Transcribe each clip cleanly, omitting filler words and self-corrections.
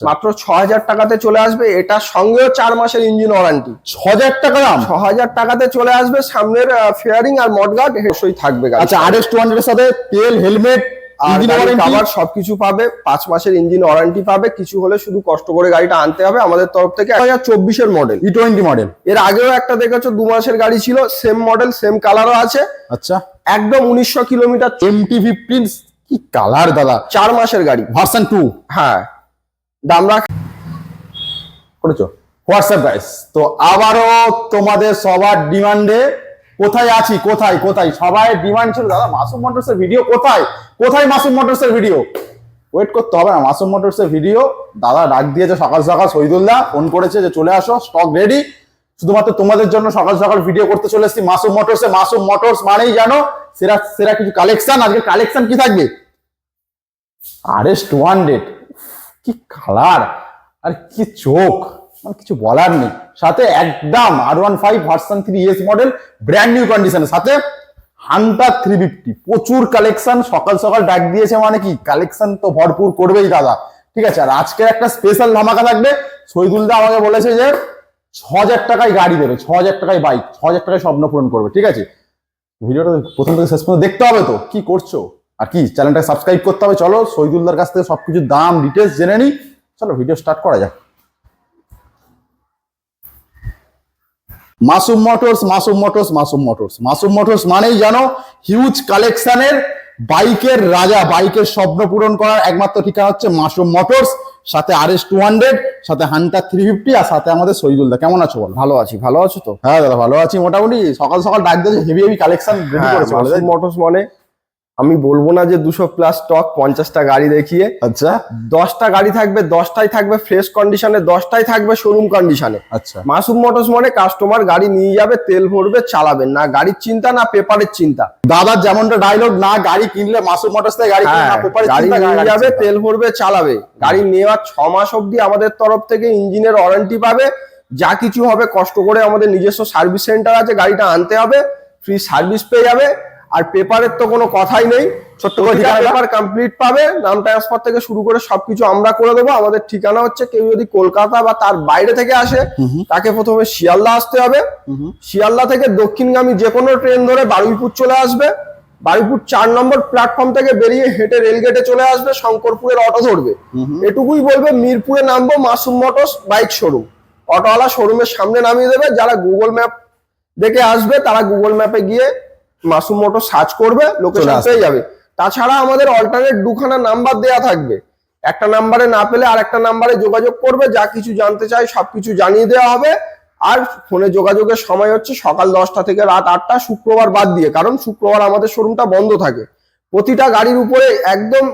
মাত্র ৬০০০ টাকাতে চলে আসবে। এটার সঙ্গেও ৪ মাসের ইঞ্জিন ওয়ারেন্টি। ৬০০০ টাকা দাম? ৬০০০ টাকাতে চলে আসবে। সামনের ফেয়ারিং আর মডগার্ড অবশ্যই থাকবে। আচ্ছা, RS 200 এর সাথে তেল, হেলমেট, ইঞ্জিন ওয়ারেন্টি কভার সবকিছু পাবে। ৫ মাসের ইঞ্জিন ওয়ারেন্টি পাবে। কিছু হলে শুধু কষ্ট করে গাড়িটা আনতে হবে আমাদের তরফ থেকে। ২০২৪ এর মডেল, E20 মডেল। এর আগেও একটা দেখেছো ২ মাসের গাড়ি ছিল, সেম মডেল সেম কালারও আছে। আচ্ছা, একদম ১৯০০ কিলোমিটার। MT-15 কি কালার দাদা! ৪ মাসের গাড়ি, ভার্সন 2। হ্যাঁ, দাম করেছো হোয়াটসঅ্যাপ গাইস। তো আবারও তোমাদের সবার ডিমান্ডে কোথায় আছি, কোথায় কোথায় সবাই ডিমান্ড ছিল দাদা মাসুম মোটরসের ভিডিও কোথায় কোথায়, মাসুম মোটরসের ভিডিও। ওয়েট করতে হবে না, মাসুম মোটরসের ভিডিও দাদা ডাক দিয়েছে সকাল সকাল, শহীদুল্লাহ ফোন করেছে যে চলে আসো, স্টক রেডি। শুধুমাত্র তোমাদের জন্য সকাল সকাল ভিডিও করতে চলে এসেছি মাসুম মোটরসে। মাসুম মোটরস মানেই জানো সেরা সেরা কিছু কালেকশন। আজকে কালেকশন কি থাকবে? RS 200, কি কালার আর কি চোখ, মানে কিছু বলার নেই। সাথে একদম R15 version 3 S model, brand new কন্ডিশনের সাথে হান্টার 350। প্রচুর কালেকশন। সকাল সকাল ডাক দিয়েছে মানে কি কালেকশন তো ভরপুর করবেই দাদা। ঠিক আছে, আর আজকে একটা স্পেশাল ধামাকা থাকবে। শহীদুলদা আমাকে বলেছে যে ৬০০০ টাকায় গাড়ি দেবে, ৬০০০ টাকায় বাইক, ৬০০০ টাকায় স্বপ্ন পূরণ করবে। ঠিক আছে, ভিডিওটা প্রথম থেকে শেষ পর্যন্ত দেখতে হবে। তো কি করছো আর কি, চ্যানেলটা সাবস্ক্রাইব করতে হবে। চলো শহীদুলদার কাছ থেকে সবকিছু দাম ডিটেলস জেনে নিই। চলো ভিডিও স্টার্ট করা যাক। Masum motors, Masum motors, Masum motors. Masum motors মানেই জানো হিউজ কালেকশনের বাইকের রাজা, বাইকের স্বপ্ন পূরণ করার একমাত্র ঠিকানা হচ্ছে মাসুম মোটরস। সাথে RS 200, সাথে হান্টার 350, আর সাথে আমাদের শহীদুলদা। কেমন আছো বল? ভালো আছি। ভালো আছো তো? হ্যাঁ দাদা ভালো আছি মোটামুটি। সকাল সকাল ডাক দিয়েছে, হেভি হেভি কালেকশন রেডি করেছে। মাসুম মোটরস মানে আমি বলবো না যে 200+ স্টক, 50টা গাড়ি দেখিয়ে। আচ্ছা, 10টা গাড়ি থাকবে, 10টাই থাকবে ফ্রেশ কন্ডিশনে, 10টাই থাকবে শোরুম কন্ডিশনে। আচ্ছা, মাসুম মোটরস মানে কাস্টমার গাড়ি নিয়ে যাবে, তেল ভরবে, চালাবেন, না গাড়ির চিন্তা না পেপারের চিন্তা। দাদার যেমনটা ডায়লগ, না গাড়ি কিনলে মাসুম মোটরস থেকে গাড়ি কিনলে, না পেপারের গাড়ি চিন্তা, নিয়ে যাবে, তেল ভরবে, চালাবে। গাড়ি নেওয়ার 6 মাস অবধি আমাদের তরফ থেকে ইঞ্জিনের ওয়ারেন্টি পাবে। যা কিছু হবে কষ্ট করে আমাদের নিজস্ব সার্ভিস সেন্টার আছে, গাড়িটা আনতে হবে, ফ্রি সার্ভিস পেয়ে যাবে। আর পেপারের তো কোনো কথাই নেই, ছোট্ট করে পেপার কমপ্লিট পাবে। নাম ট্রান্সফার থেকে শুরু করে সবকিছু আমরা করে দেবো। আমাদের ঠিকানা হচ্ছে, কেউ যদি কলকাতা বা তার বাইরে থেকে আসে তাকে প্রথমে শিয়ালদা আসতে হবে। শিয়ালদা থেকে দক্ষিণগামী যে কোনো ট্রেন ধরে বারুইপুর চলে আসবে। বারুইপুর 4 নম্বর প্ল্যাটফর্ম থেকে বেরিয়ে হেঁটে রেলগেটে চলে আসবে, শঙ্করপুরের অটো ধরবে। এটুকুই বলবে মিরপুরে নামবো, মাসুম মোটরস বাইক শোরুম। অটোওয়ালা শোরুমের সামনে নামিয়ে দেবে। যারা গুগল ম্যাপ দেখে আসবে তারা গুগল ম্যাপে গিয়ে মাসুম মোটর সার্চ করবে, লোকেশন পেয়ে যাবে। তাছাড়া আমাদের অল্টারনেট 2খানা নাম্বার দেয়া থাকবে। একটা নাম্বারে না পেলে আর একটা নাম্বারে যোগাযোগ করবে, যা কিছু জানতে চাই সবকিছু জানিয়ে দেওয়া হবে। আর ফোনে যোগাযোগের সময় হচ্ছে সকাল 10টা থেকে রাত 8টা, শুক্রবার বাদ দিয়ে, কারণ শুক্রবার আমাদের শোরুমটা বন্ধ থাকে। প্রতিটা গাড়ির উপরে একদম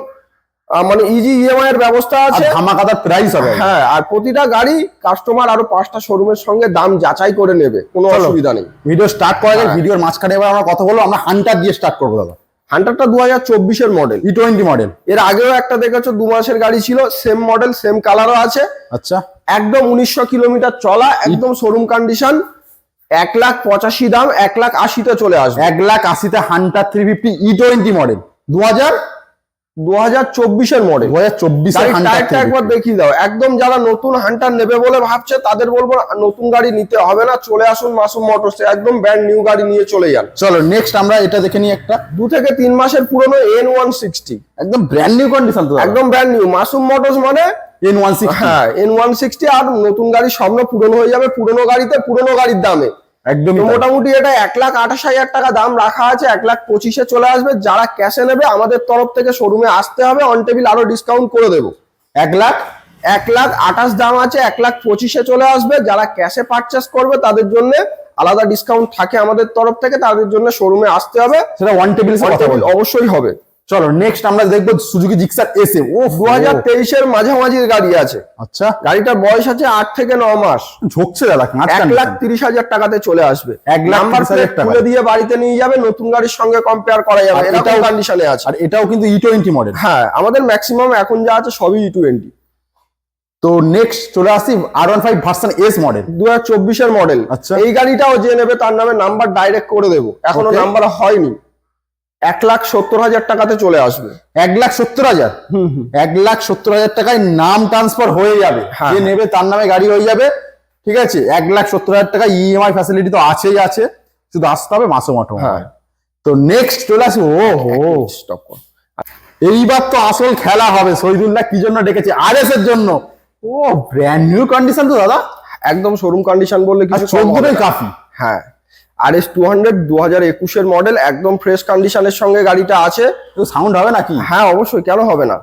মানে ইজি EMI এর ব্যবস্থা আছে, ধামাকাদার প্রাইস হবে। হ্যাঁ, আর প্রতিটা গাড়ি কাস্টমার আরো 5টা শোরুমের সঙ্গে দাম যাচাই করে নেবে, কোনো অসুবিধা নেই। ভিডিও স্টার্ট করা যায়। ভিডিওর মাঝখানে এবার আমরা কথা বলবো, আমরা হান্টার দিয়ে স্টার্ট করবো দাদা। হান্টারটা 2024 এর মডেল, E20 মডেল। এর আগেও একটা দেখেছো 2 মাসের গাড়ি ছিল, সেম মডেল সেম কালারও আছে। আচ্ছা, একদম 1900 কিলোমিটার চলা, একদম শোরুম কন্ডিশন। 1,85,000 দাম, 1,80,000-তে চলে আসবে। 1,80,000-তে হান্টার 350 E20 মডেল, 2024 এর মডেল। 2024 এর হান্টার টায়ারটা একবার দেখিয়ে দাও। একদম যারা নতুন হান্টার নেবে বলে ভাবছে তাদের বলবো নতুন গাড়ি নিতে হবে না, চলে আসুন মাসুম মোটরসে, একদম ব্র্যান্ড নিউ গাড়ি নিয়ে চলে যান। চলো নেক্সট আমরা এটা দেখে নিই। একটা 2 থেকে 3 মাসের পুরনো N160, একদম ব্র্যান্ড নিউ কন্ডিশন তো, একদম ব্র্যান্ড নিউ। মাসুম মোটরস মানে N160। হ্যাঁ, N160। আর নতুন গাড়ির স্বপ্ন পূরণ হয়ে যাবে পুরনো গাড়িতে, পুরনো গাড়ির দামে। একদম মোটামুটি এটা 1,28,000 টাকা দাম রাখা আছে, 1,25,000-এ চলে আসবে। যারা ক্যাশে নেবে আমাদের তরফ থেকে শোরুমে আসতে হবে, অন টেবিল আরো ডিসকাউন্ট করে দেবো। 1,28,000 দাম আছে, 1,25,000-এ চলে আসবে। যারা ক্যাশে পারচেস করবে তাদের জন্য আলাদা ডিসকাউন্ট থাকে আমাদের তরফ থেকে, তাদের জন্য শোরুমে আসতে হবে। সেটা অন টেবিল অবশ্যই হবে। চলো নেক্সট আমরা দেখবো সুজুকি জিক্সার SM। ও 2023 এর মাঝামাঝির গাড়ি আছে। আচ্ছা, গাড়িটার বয়স আছে 8 থেকে 9 মাস। ঝুঁকছে দাদা, 1,30,000 টাকাতে চলে আসবে। 1,30,000 টাকা তুলে দিয়ে বাড়িতে নিয়ে যাবে, নতুন গাড়ির সঙ্গে কম্পেয়ার করা যাবে, এটাও কন্ডিশনে আছে। আর এটাও কিন্তু E20 মডেল। হ্যাঁ, আমাদের ম্যাক্সিমাম এখন যা আছে সবই E20। তো নেক্সট চলে আসি R15 ভার্সন S মডেল, 2024 এর মডেল। আচ্ছা, এই গাড়িটাও যে নেবে তার নামে নাম্বার ডাইরেক্ট করে দেবো, এখনো নাম্বার হয়নি। 1,70,000 টাকাতে চলে আসবে। 1,70,000, 1,70,000 টাকায় নাম ট্রান্সফার হয়ে যাবে, হ্যাঁ। যে নেবে তার নামে গাড়ি হয়ে যাবে। ঠিক আছে, 1,70,000 টাকা ইএমআই ফ্যাসিলিটি তো আছেই আছে, শুধু আসতে হবে মাসুম অটো। হ্যাঁ। তো নেক্সট চলে আসি, ও হো, স্টপ কর। এইবার তো আসল খেলা হবে। শহীদুল্লাহ কি জন্য ডেকেছে? আরএস এর জন্য। ও ব্র্যান্ড নিউ কন্ডিশন তো দাদা, একদম শোরুম কন্ডিশন বললে আর কিছু কম হবে 14টাই না। কাফি। হ্যাঁ, RS 200 2021 মডেল, একদম ফ্রেশ কন্ডিশনের সঙ্গে গাড়িটা আছে। তো সাউন্ড হবে নাকি? হ্যাঁ অবশ্যই, কেন হবে না।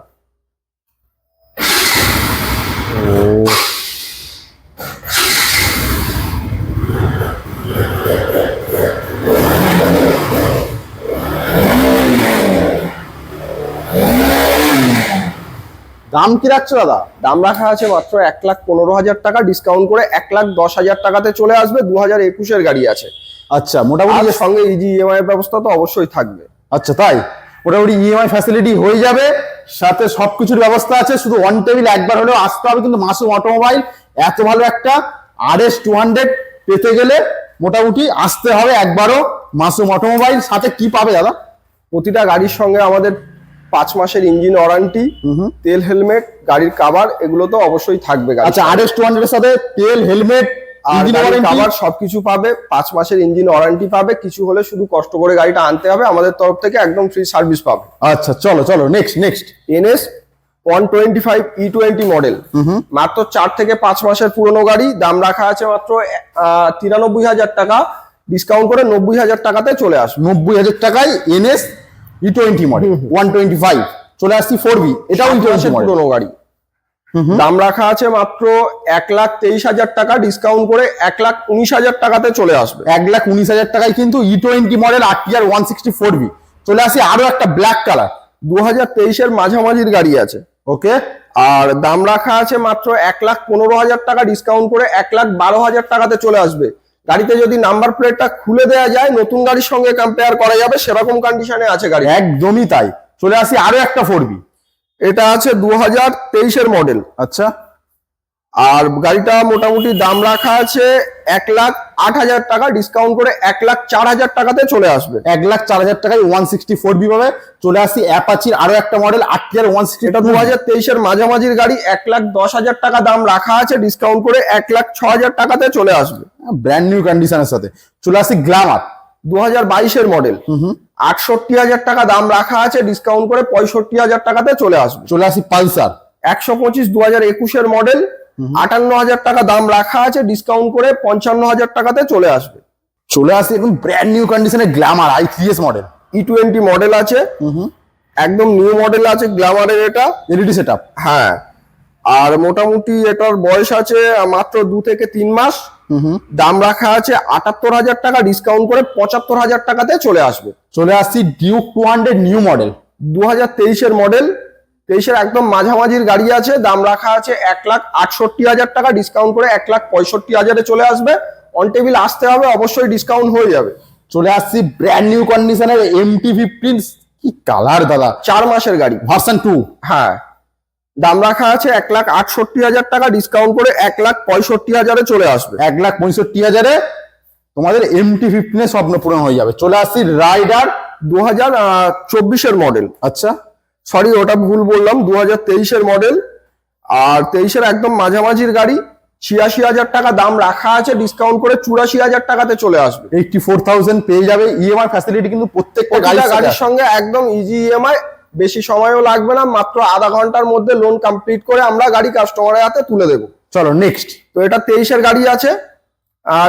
দাম কি রাখছো দাদা? দাম রাখা আছে মাত্র 1,15,000 টাকা, ডিসকাউন্ট করে 1,10,000 টাকাতে চলে আসবে। 2021 গাড়ি আছে। আচ্ছা, মোটামুটি আর সঙ্গে ইজি ইএমআই এর ব্যবস্থা তো অবশ্যই থাকবে। আচ্ছা তাই, মোটামুটি ইএমআই ফ্যাসিলিটি হয়ে যাবে, সাথে সবকিছুর ব্যবস্থা আছে। শুধু অন টেবিল একবার হলেও আসতে হবে কিন্তু মাসুম অটোমোবাইল। এত ভালো একটা RS 200 পেতে গেলে মোটামুটি আসতে হবে একবারও মাসুম অটোমোবাইল। সাথে কি পাবে দাদা? প্রতিটা গাড়ির সঙ্গে আমাদের 5 মাসের ইঞ্জিন ওয়ারেন্টি, তেল, হেলমেট, গাড়ির কাভার, এগুলো তো অবশ্যই থাকবে। আচ্ছা, RS 200 এর সাথে তেল, হেলমেট, আর ইঞ্জিন ওয়ারেন্টি, কাভার সবকিছু পাবে। 5 মাসের ইঞ্জিন ওয়ারেন্টি পাবে। কিছু হলে শুধু কষ্ট করে গাড়িটা আনতে হবে, আমাদের তরফ থেকে একদম ফ্রি সার্ভিস পাবে। আচ্ছা চলো চলো নেক্সট। NS 125 E20 মডেল, মাত্র 4 থেকে 5 মাসের পুরনো গাড়ি। দাম রাখা আছে মাত্র 93,000 টাকা, ডিসকাউন্ট করে 90,000 টাকাতে চলে আসবে। 90,000 টাকায় NS E20 মডেল 125 চলে আসছি 4B, এটাও 7 E20 মাসের মডেল। পুরনো গাড়ি। দাম রাখা আছে মাত্র 1,23,000 টাকা, ডিসকাউন্ট করে 1,19,000 টাকাতে চলে আসবে। 1,19,000 টাকায় কিন্তু E20 মডেল RTR 164B চলে আসি। আরো একটা ব্ল্যাক কালার, 2023 মাঝামাঝির গাড়ি আছে। ওকে। আর দাম রাখা আছে মাত্র 1,15,000 টাকা, ডিসকাউন্ট করে 1,12,000 টাকাতে চলে আসবে। গাড়িতে যদি নাম্বার প্লেটটা খুলে দেওয়া যায়, নতুন গাড়ির সঙ্গে কম্পেয়ার করা যাবে, সেরকম কন্ডিশনে আছে গাড়ি। একদমই তাই। চলে আসি আরো একটা 4B, এটা আছে 2023 মডেল। আচ্ছা। আর গাড়িটা মোটামুটি দাম রাখা আছে 1,08,000 টাকা, ডিসকাউন্ট করে 1,04,000 টাকাতে চলে আসবে। 1,04,000 টাকায় 164B পাবে। চলে আসি অ্যাপাচির আরো একটা মডেল RTR 160, এটা 2023 মাঝামাঝির গাড়ি। 1,10,000 টাকা দাম রাখা আছে, ডিসকাউন্ট করে 1,06,000 টাকাতে চলে আসবে। ব্র্যান্ড নিউ কন্ডিশনের সাথে। চলে আসি গ্ল্যামার 2022 মডেল, 68,000 টাকা দাম রাখা আছে, ডিসকাউন্ট করে 65,000 টাকাতে চলে আসবে। চলে আসি পালসার 125 2021 মডেল, 58,000 টাকা দাম রাখা আছে, ডিসকাউন্ট করে 55,000 টাকাতে চলে আসবে। চলে আসি এখন ব্র্যান্ড নিউ কন্ডিশনের Glamour i3s model E20 model আছে, একদম নিউ মডেল আছে গ্ল্যামারের এটা। LED setup. হ্যাঁ, আর মোটামুটি এটার বয়স আছে মাত্র 2 থেকে 3 মাস। দাম রাখা আছে 78,000 টাকা, ডিসকাউন্ট করে 75,000 টাকাতে চলে আসবে। চলে আসছি ডিউক 200 নিউ মডেল 2023 মডেল, 23 একদম মাঝামাঝির গাড়ি আছে। দাম রাখা আছে 1,68,000 টাকা, ডিসকাউন্ট করে 1,65,000 চলে আসবে। অন টেবিল আসতে হবে, অবশ্যই ডিসকাউন্ট হয়ে যাবে। চলে আসছি ব্র্যান্ড নিউ কন্ডিশনের MT-15, কি কালার দাদা, 4 মাসের গাড়ি, ভার্সন 2। হ্যাঁ, দাম রাখা আছে 1,68,000 টাকা, ডিসকাউন্ট করে 1,65,000 চলে আসবে। 1,65,000 তোমাদের MT-15 এর স্বপ্ন পূরণ হয়ে যাবে। চলে আসছি রাইডার 2024 মডেল, আচ্ছা সরি ওটা ভুল বললাম, 2023 মডেল। আর 23 একদম মাঝামাঝির গাড়ি, 86,000 টাকা দাম রাখা আছে, ডিসকাউন্ট করে 84,000 টাকাতে চলে আসবে। 84,000 পেয়ে যাবে। ইএমআই ফ্যাসিলিটি কিন্তু প্রত্যেকটা গাড়ির সঙ্গে একদম ইজি ইএমআই, বেশি সময়ও লাগবে না, মাত্র আধা ঘন্টার মধ্যে লোন কমপ্লিট করে আমরা গাড়ি কাস্টমারের হাতে তুলে দেবো। চলো নেক্সট। তো এটা 23 গাড়ি আছে।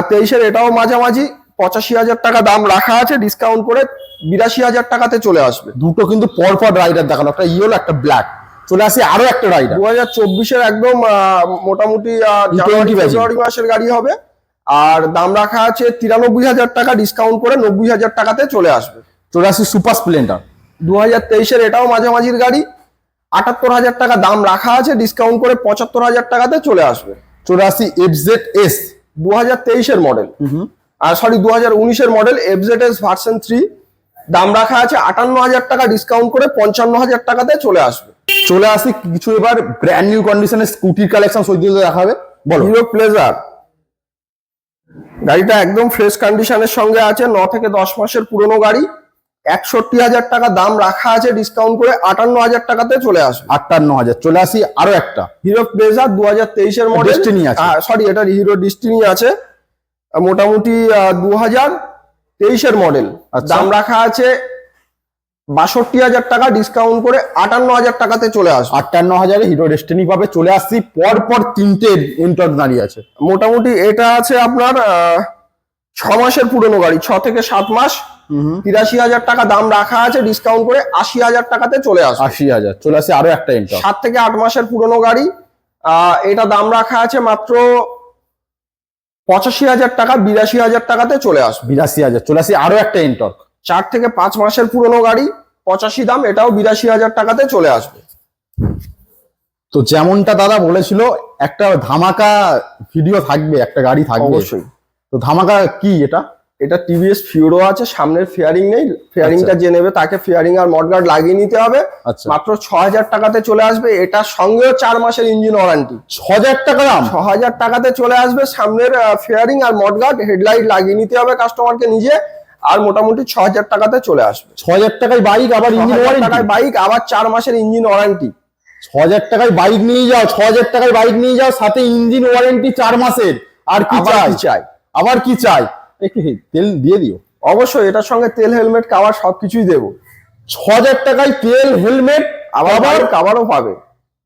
23 এটাও মাঝামাঝি, 85,000 টাকা দাম রাখা আছে, ডিসকাউন্ট করে 82,000 টাকাতে চলে আসবে। দুটো কিন্তু পরপর রাইডার দেখালো, একটা ইয়েলো একটা ব্ল্যাক। চলে আসি আরো একটা রাইডার 2024 একদম মোটামুটি E20 ফেব্রুয়ারি মাসের গাড়ি হবে। আর দাম রাখা আছে 93,000 টাকা, ডিসকাউন্ট করে 90,000 টাকাতে চলে আসবে। চলে আসি সুপার স্প্লেন্ডার 2023 এটাও মাঝামাঝির গাড়ি, 78,000 টাকা দাম রাখা আছে, ডিসকাউন্ট করে 75,000 টাকাতে চলে আসবে। চলে আসি FZS 2023 মডেল, আর সরি 2019 মডেল FZS ভার্সন 3, দাম রাখা আছে 58,000 টাকা, ডিসকাউন্ট করে 55,000 টাকাতে চলে আসবে। চলে আসি কিছু এবার ব্র্যান্ড নিউ কন্ডিশনের স্কুটির কালেকশন সৈদিকে দেখাবে। বলো। হিরো প্লেজার, গাড়িটা একদম ফ্রেশ কন্ডিশনের সঙ্গে আছে, 9 থেকে 10 মাসের পুরনো গাড়ি। 61,000 টাকা দাম রাখা আছে, ডিসকাউন্ট করে 58,000 টাকাতে চলে আসবে। 58,000। চলে আসি আরো একটা হিরো প্লেজার 2023 এর মডেল, Destiny আছে। সরি এটা হিরো ডেস্টিনি আছে, মোটামুটি 2023 এর মডেল। আচ্ছা। দাম রাখা আছে 62,000 টাকা, ডিসকাউন্ট করে 58,000 টাকাতে চলে আসবে। 58,000 হিরো ডেস্টিনি পাবে। চলে আসছি পর পর তিনটে এন্টর দাঁড়িয়ে আছে। মোটামুটি এটা আছে আপনার 6 মাসের পুরনো গাড়ি, 6 থেকে 7 মাস, 83,000 টাকা দাম রাখা আছে, ডিসকাউন্ট করে 80,000 টাকাতে চলে আসবে। 80,000। চলে আসি আরো একটা এন্টর। 7 থেকে 8 মাসের পুরনো গাড়ি, এটা দাম রাখা আছে মাত্র 85,000 টাকা, 82,000 টাকাতে চলে আসবে। 82,000। চলে আসি আরো একটা এন্টর। 4 থেকে 5 মাসের পুরনো গাড়ি, 85 দাম, এটাও 82,000 টাকাতে চলে আসবে। তো যেমনটা দাদা বলেছিল একটা ধামাকা ভিডিও থাকবে, একটা গাড়ি থাকবে অবশ্যই। তো ধামাকা কি এটা? এটা টিভিএস ফিউরো আছে, সামনের ফেয়ারিং নেই, ফেয়ারিংটা যে নেবে তাকে ফেয়ারিং আর মডগার্ড লাগিয়ে নিতে হবে। আচ্ছা। মাত্র 6,000 টাকাতে চলে আসবে। এটার সঙ্গেও 4 মাসের ইঞ্জিন ওয়ারেন্টি। 6,000 টাকা দাম। 6,000 টাকাতে চলে আসবে। সামনের ফেয়ারিং আর মডগার্ড, হেডলাইট লাগিয়ে নিতে হবে কাস্টমারকে নিজে, আর মোটামুটি 6,000 টাকাতে চলে আসবে। 6,000 টাকায় বাইক, আবার ইঞ্জিন 6,000 ওয়ারেন্টি। টাকায় বাইক, আবার 4 মাসের ইঞ্জিন ওয়ারেন্টি। 6,000 টাকায় বাইক নিয়ে যাও, 6,000 টাকায় বাইক নিয়ে যাও, সাথে ইঞ্জিন ওয়ারেন্টি 4 মাসের। আর কি আবার চাই? কি চাই? আবার কি চাই? একটু তেল দিয়ে দিও। অবশ্যই এটার সঙ্গে তেল, হেলমেট, কাভার সবকিছুই দেবো। 6,000 টাকায় তেল, হেলমেট, আবার কাভারও পাবে,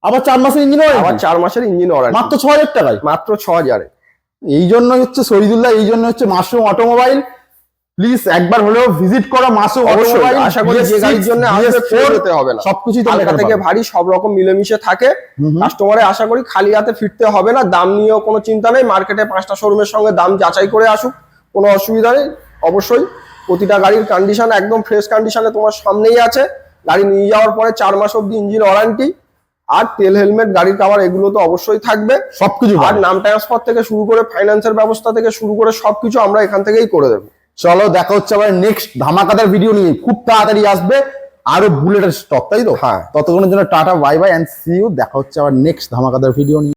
আবার 4 মাসের ইঞ্জিন আবার ওয়ারেন্টি। 4 মাসের ইঞ্জিন ওয়ারেন্টি, মাত্র 6,000 টাকায়। মাত্র 6,000-এ। এই জন্য হচ্ছে শহীদুল্লাহ, এই জন্য হচ্ছে মাসুম অটোমোবাইল। প্লিজ একবার হলেও ভিজিট করো মাসুম অবশ্যই, অটোমোবাইল। আশা করি যে গাড়ির জন্য আসবে ফেরত যেতে হবে না। সবকিছু হালকা থেকে ভারী সব রকম মিলেমিশে থাকে। কাস্টমারে আশা করি খালি হাতে ফিরতে হবে না। দাম নিয়েও কোনো চিন্তা নেই, মার্কেটে 5টা শোরুমের সঙ্গে দাম যাচাই করে আসুক, কোনো অসুবিধা নেই। অবশ্যই প্রতিটা গাড়ির কন্ডিশন একদম ফ্রেশ কন্ডিশনে তোমার সামনেই আছে। গাড়ি নিয়ে যাওয়ার পরে 4 মাস অব্দি ইঞ্জিন ওয়ারেন্টি, আর তেল, হেলমেট, গাড়ির কাভার এগুলো তো অবশ্যই থাকবে সবকিছু। আর নাম ট্রান্সফার থেকে শুরু করে ফাইন্যান্সের ব্যবস্থা থেকে শুরু করে সবকিছু আমরা এখান থেকেই করে দেবো। চলো দেখা হচ্ছে আবার নেক্সট ধামাকাদার ভিডিও নিয়ে, খুব তাড়াতাড়ি আসবে আরো বুলেটের স্টক, তাই তো? হ্যাঁ। ততক্ষণের জন্য tata, bye bye and see you. দেখা হচ্ছে আবার নেক্সট ধামাকাদার ভিডিও নিয়ে।